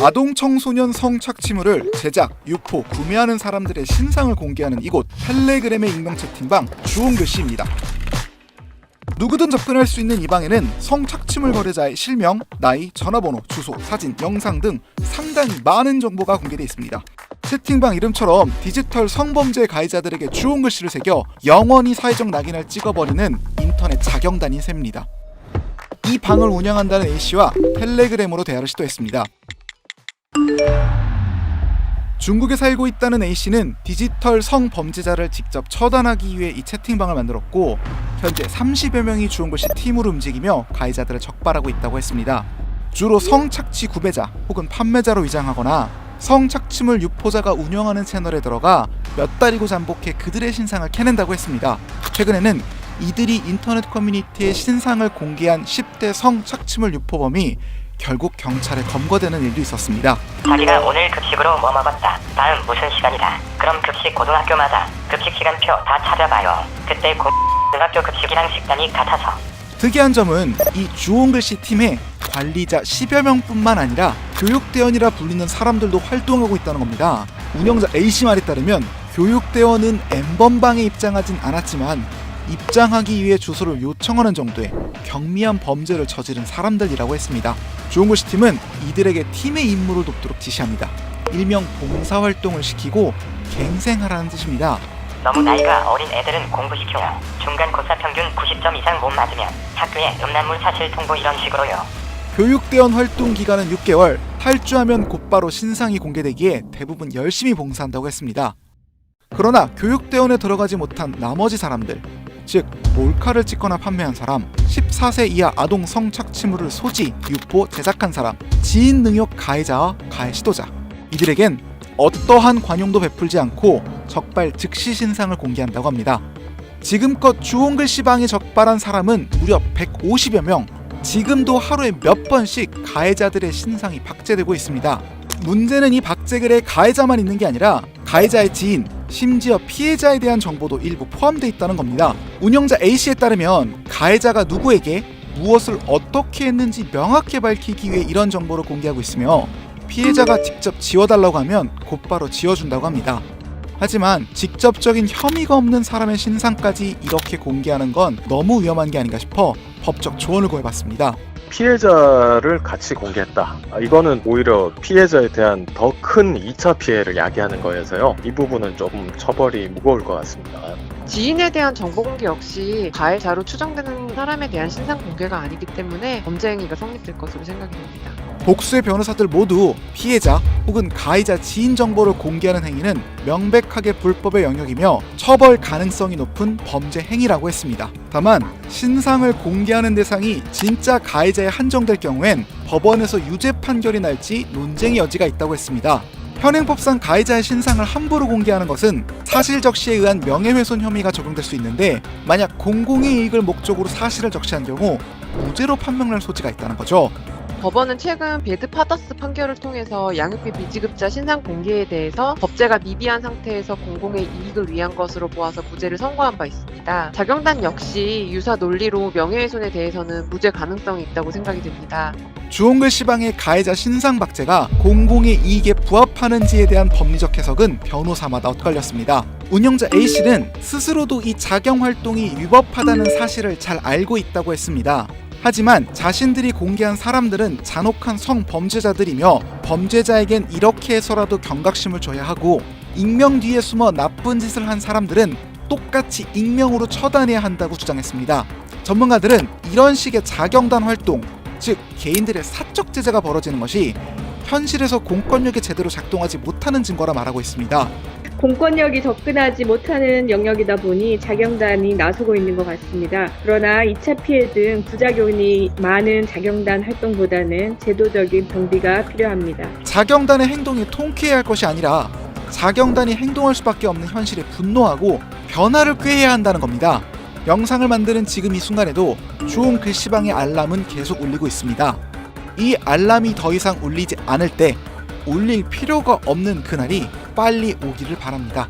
아동 청소년 성착취물을 제작, 유포, 구매하는 사람들의 신상을 공개하는 이곳 텔레그램의 익명 채팅방 주홍글씨입니다. 누구든 접근할 수 있는 이 방에는 성착취물 거래자의 실명, 나이, 전화번호, 주소, 사진, 영상 등 상당히 많은 정보가 공개되어 있습니다. 채팅방 이름처럼 디지털 성범죄 가해자들에게 주홍글씨를 새겨 영원히 사회적 낙인을 찍어버리는 인터넷 자경단인 셈입니다. 이 방을 운영한다는 A씨와 텔레그램으로 대화를 시도했습니다. 중국에 살고 있다는 A씨는 디지털 성범죄자를 직접 처단하기 위해 이 채팅방을 만들었고 현재 30여 명이 주홍글씨 팀으로 움직이며 가해자들을 적발하고 있다고 했습니다. 주로 성착취 구매자 혹은 판매자로 위장하거나 성착취물 유포자가 운영하는 채널에 들어가 몇 달이고 잠복해 그들의 신상을 캐낸다고 했습니다. 최근에는 이들이 인터넷 커뮤니티에 신상을 공개한 10대 성착취물 유포범이 결국 경찰에 검거되는 일도 있었습니다. 자기가 오늘 급식으로 뭐 먹었다. 다음 무슨 시간이다. 그럼 급식 고등학교마다 급식 시간표 다 찾아봐요. 그때 고등학교 급식이랑 식단이 같아서. 특이한 점은 이 주홍글씨 팀에 관리자 10여 명뿐만 아니라 교육대원이라 불리는 사람들도 활동하고 있다는 겁니다. 운영자 A씨 말에 따르면 교육대원은 N번방에 입장하진 않았지만 입장하기 위해 주소를 요청하는 정도의 경미한 범죄를 저지른 사람들이라고 했습니다. 주홍글씨 팀은 이들에게 팀의 임무를 돕도록 지시합니다. 일명 봉사활동을 시키고 갱생하라는 뜻입니다. 너무 나이가 어린 애들은 공부시켜요. 중간고사 평균 90점 이상 못 맞으면 학교에 음란물 사실 통보 이런 식으로요. 교육대원 활동 기간은 6개월, 탈주하면 곧바로 신상이 공개되기에 대부분 열심히 봉사한다고 했습니다. 그러나 교육대원에 들어가지 못한 나머지 사람들, 즉 몰카를 찍거나 판매한 사람, 14세 이하 아동 성착취물을 소지, 유포, 제작한 사람, 지인 능욕 가해자와 가해 시도자, 이들에겐 어떠한 관용도 베풀지 않고 적발 즉시 신상을 공개한다고 합니다. 지금껏 주홍글씨 방에 적발한 사람은 무려 150여 명, 지금도 하루에 몇 번씩 가해자들의 신상이 박제되고 있습니다. 문제는 이 박제글에 가해자만 있는 게 아니라 가해자의 지인, 심지어 피해자에 대한 정보도 일부 포함되어 있다는 겁니다. 운영자 A씨에 따르면 가해자가 누구에게 무엇을 어떻게 했는지 명확히 밝히기 위해 이런 정보를 공개하고 있으며 피해자가 직접 지워달라고 하면 곧바로 지워준다고 합니다. 하지만 직접적인 혐의가 없는 사람의 신상까지 이렇게 공개하는 건 너무 위험한 게 아닌가 싶어 법적 조언을 구해봤습니다. 피해자를 같이 공개했다. 이거는 오히려 피해자에 대한 더 큰 2차 피해를 야기하는 거여서요. 이 부분은 조금 처벌이 무거울 것 같습니다. 지인에 대한 정보 공개 역시 가해자로 추정되는 사람에 대한 신상 공개가 아니기 때문에 범죄 행위가 성립될 것으로 생각이 됩니다. 복수의 변호사들 모두 피해자 혹은 가해자 지인 정보를 공개하는 행위는 명백하게 불법의 영역이며 처벌 가능성이 높은 범죄 행위라고 했습니다. 다만 신상을 공개하는 대상이 진짜 가해자에 한정될 경우엔 법원에서 유죄 판결이 날지 논쟁의 여지가 있다고 했습니다. 현행법상 가해자의 신상을 함부로 공개하는 것은 사실적시에 의한 명예훼손 혐의가 적용될 수 있는데 만약 공공의 이익을 목적으로 사실을 적시한 경우 무죄로 판명날 소지가 있다는 거죠. 법원은 최근 배드파더스 판결을 통해서 양육비 미지급자 신상 공개에 대해서 법제가 미비한 상태에서 공공의 이익을 위한 것으로 보아서 무죄를 선고한 바 있습니다. 자경단 역시 유사 논리로 명예훼손에 대해서는 무죄 가능성이 있다고 생각이 됩니다. 주홍글씨 방의 가해자 신상 박제가 공공의 이익에 부합하는지에 대한 법리적 해석은 변호사마다 엇갈렸습니다. 운영자 A씨는 스스로도 이 자경 활동이 위법하다는 사실을 잘 알고 있다고 했습니다. 하지만 자신들이 공개한 사람들은 잔혹한 성범죄자들이며 범죄자에겐 이렇게 해서라도 경각심을 줘야 하고 익명 뒤에 숨어 나쁜 짓을 한 사람들은 똑같이 익명으로 처단해야 한다고 주장했습니다. 전문가들은 이런 식의 자경단 활동, 즉 개인들의 사적 제재가 벌어지는 것이 현실에서 공권력이 제대로 작동하지 못하는 증거라 말하고 있습니다. 공권력이 접근하지 못하는 영역이다 보니 자경단이 나서고 있는 것 같습니다. 그러나 2차 피해 등 부작용이 많은 자경단 활동보다는 제도적인 정비가 필요합니다. 자경단의 행동이 통쾌해야 할 것이 아니라 자경단이 행동할 수밖에 없는 현실에 분노하고 변화를 꾀해야 한다는 겁니다. 영상을 만드는 지금 이 순간에도 주홍글씨방의 알람은 계속 울리고 있습니다. 이 알람이 더 이상 울리지 않을 때 울릴 필요가 없는 그날이 빨리 오기를 바랍니다.